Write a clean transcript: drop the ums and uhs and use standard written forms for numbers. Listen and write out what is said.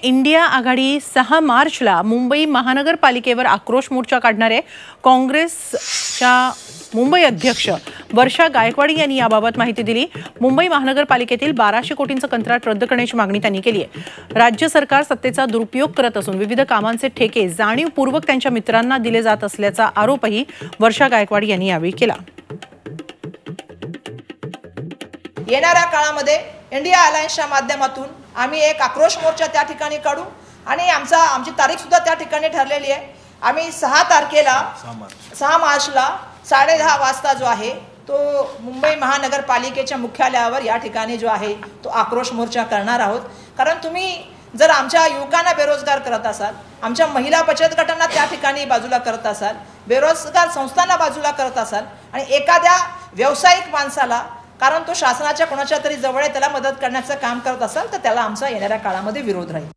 India आघाडी 6 मार्चला मुंबई महानगरपालिकेवर आक्रोश मोर्चा काढणार आहे। काँग्रेसच्या मुंबई अध्यक्ष वर्षा गायकवाड यांनी याबाबत माहिती दिली। मुंबई महानगरपालिकेतील 1200 कोटींचं कंत्राट रद्द करण्याची मागणी त्यांनी केली आहे। राज्य सरकार सत्तेचा दुरुपयोग करत असून विविध कामांचे ठेके जाणीवपूर्वक त्यांच्या मित्रांना दिले जात असल्याचा आरोपही वर्षा गायकवाड यांनी यावेळी केला। येणाऱ्या काळामध्ये इंडिया अलायन्सच्या माध्यमातून आम्ही एक आक्रोश मोर्चा त्या ठिकाणी काढू आणि आमची तारीख सुद्धा त्या ठिकाणी ठरलेली आहे। आम्ही 6 तारखेला 6 मार्चला 10:30 वाजता जो आहे तो मुंबई महानगरपालिकेच्या मुख्यालयावर या ठिकाणी जो आहे तो आक्रोश मोर्चा करणार आहोत। कारण तुम्ही जर आमच्या युवकांना बेरोजगार करत असाल, आमच्या महिला बचत गटांना त्या ठिकाणी बाजूला करत असाल, बेरोजगार संस्थांना बाजूला करत असाल आणि एखाद्या व्यावसायिक माणसाला कारण तो शासनाच्या कोणाच्या तरी जवळ आहे त्याला मदत करण्याचं काम करत असाल तर त्याला आमचा येणाऱ्या काळामध्ये विरोध राहील।